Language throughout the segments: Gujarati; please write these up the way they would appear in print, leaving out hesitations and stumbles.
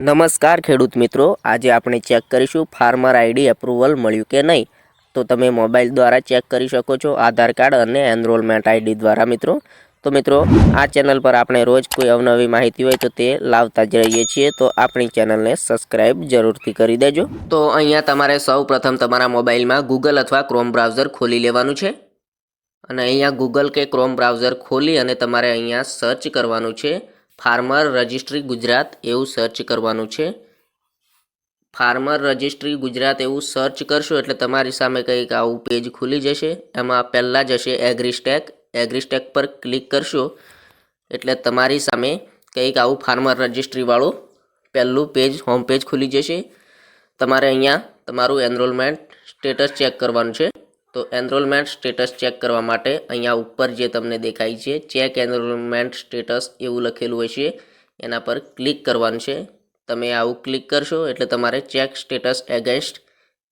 નમસ્કાર ખેડૂત મિત્રો, આજે આપણે ચેક કરીશું ફાર્મર આઈડી એપ્રુવલ મળ્યું કે નહીં. તો તમે મોબાઈલ દ્વારા ચેક કરી શકો છો, આધાર કાર્ડ અને એનરોલમેન્ટ આઈડી દ્વારા મિત્રો. તો મિત્રો, આ ચેનલ પર આપણે રોજ કોઈ અવનવી માહિતી હોય તો તે લાવતા જ રહીએ છીએ, તો આપણી ચેનલને સબસ્ક્રાઈબ જરૂરથી કરી દેજો. તો અહીંયા તમારે સૌ પ્રથમ તમારા મોબાઈલમાં ગૂગલ અથવા ક્રોમ બ્રાઉઝર ખોલી લેવાનું છે અને અહીંયા ગૂગલ કે ક્રોમ બ્રાઉઝર ખોલી અને તમારે અહીંયા સર્ચ કરવાનું છે ફાર્મર રજિસ્ટ્રી ગુજરાત એવું સર્ચ કરવાનું છે. ફાર્મર રજિસ્ટ્રી ગુજરાત એવું સર્ચ કરશો એટલે તમારી સામે કંઈક આવું પેજ ખુલી જશે. એમાં પહેલાં જ હશે એગ્રીસ્ટેક પર ક્લિક કરશો એટલે તમારી સામે કંઈક આવું ફાર્મર રજિસ્ટ્રીવાળું પહેલું પેજ હોમ પેજ ખુલી જશે. તમારે અહીંયા તમારું એનરોલમેન્ટ સ્ટેટસ ચેક કરવાનું છે. તો એનરોલમેન્ટ સ્ટેટસ ચેક કરવા માટે અહીંયા ઉપર જે તમને દેખાય છે ચેક એનરોલમેન્ટ સ્ટેટસ એવું લખેલું હશે, એના પર ક્લિક કરવાનું છે. તમે આવું ક્લિક કરશો એટલે તમારે ચેક સ્ટેટસ એગેન્સ્ટ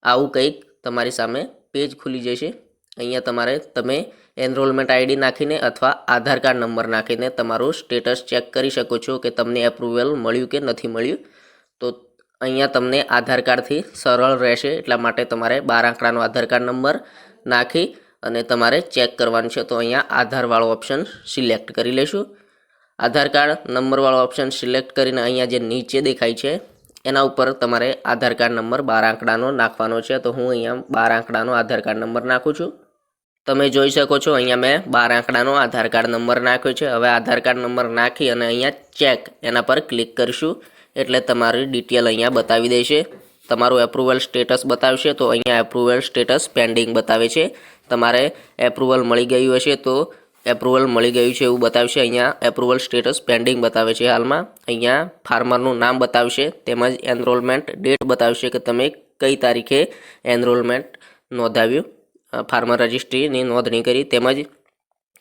આવું કંઈક તમારી સામે પેજ ખુલી જશે. અહીંયા તમારે તમે એનરોલમેન્ટ આઈડી નાખીને અથવા આધાર કાર્ડ નંબર નાખીને તમારું સ્ટેટસ ચેક કરી શકો છો કે તમને એપ્રુવલ મળ્યું કે નથી મળ્યું. તો અહીંયા તમને આધાર કાર્ડથી સરળ રહેશે, એટલા માટે તમારે 12 આંકડાનો આધાર કાર્ડ નંબર નાખી અને તમારે ચેક કરવાનું છે. તો અહીંયા આધારવાળો ઓપ્શન સિલેક્ટ કરી લેશું. આધાર કાર્ડ નંબરવાળો ઓપ્શન સિલેક્ટ કરીને અહીંયા જે નીચે દેખાય છે એના ઉપર તમારે આધાર કાર્ડ નંબર 12 આંકડાનો નાખવાનો છે. તો હું અહીંયા 12 આંકડાનો આધાર કાર્ડ નંબર નાખું છું. તમે જોઈ શકો છો અહીંયા મેં 12 આંકડાનો આધાર કાર્ડ નંબર નાખ્યો છે. હવે આધાર કાર્ડ નંબર નાખી અને અહીંયા ચેક એના પર ક્લિક કરીશું એટલે તમારી ડિટેલ અહીંયા બતાવી દેશે. તમારું એપ્રુવલ સ્ટેટસ બતાવશે. તો અહીંયા એપ્રુવલ સ્ટેટસ પેન્ડિંગ બતાવે છે. તમારે એપ્રુવલ મળી ગયું હશે તો એપ્રુવલ મળી ગયું છે એવું બતાવશે. અહીંયા એપ્રુવલ સ્ટેટસ પેન્ડિંગ બતાવે છે હાલમાં. અહીંયા ફાર્મરનું નામ બતાવશે તેમજ એનરોલમેન્ટ ડેટ બતાવશે કે તમે કઈ તારીખે એનરોલમેન્ટ નોંધાવ્યું, ફાર્મર રજિસ્ટ્રીની નોંધણી કરી. તેમજ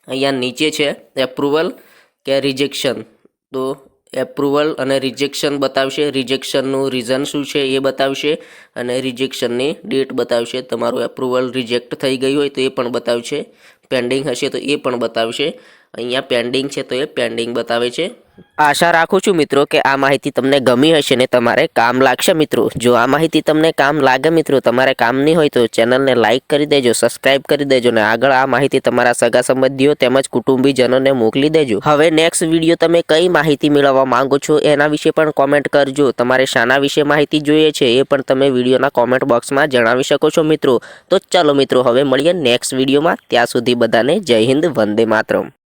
અહીંયા નીચે છે એપ્રુવલ કે રિજેક્શન. તો એપ્રુવલ અને રિજેક્શન બતાવશે, રિજેક્શનનું રીઝન શું છે એ બતાવશે અને રિજેક્શનની ડેટ બતાવશે. તમારું એપ્રુવલ રિજેક્ટ થઈ ગયું હોય તો એ પણ બતાવશે, પેન્ડિંગ હશે તો એ પણ બતાવશે. અહીંયા પેન્ડિંગ છે તો એ પેન્ડિંગ બતાવે છે. આશા રાખું છું મિત્રો કે આ માહિતી તમને ગમી હશે ને તમારે કામ લાગશે મિત્રો. જો આ માહિતી તમને કામ લાગે મિત્રો, તમારે કામની હોય તો ચેનલને લાઇક કરી દેજો, સબસ્ક્રાઇબ કરી દેજો ને આગળ આ માહિતી તમારા સગા સંબંધીઓ તેમજ કુટુંબીજનોને મોકલી દેજો. હવે નેક્સ્ટ વિડીયો તમે કઈ માહિતી મેળવવા માંગો છો એના વિશે પણ કોમેન્ટ કરજો. તમારે શાના વિશે માહિતી જોઈએ છે એ પણ તમે વિડીયોના કોમેન્ટ બોક્સમાં જણાવી શકો છો મિત્રો. તો ચાલો મિત્રો, હવે મળીએ નેક્સ્ટ વિડીયોમાં. ત્યાં સુધી બધાને જય હિન્દ, વંદે માતરમ.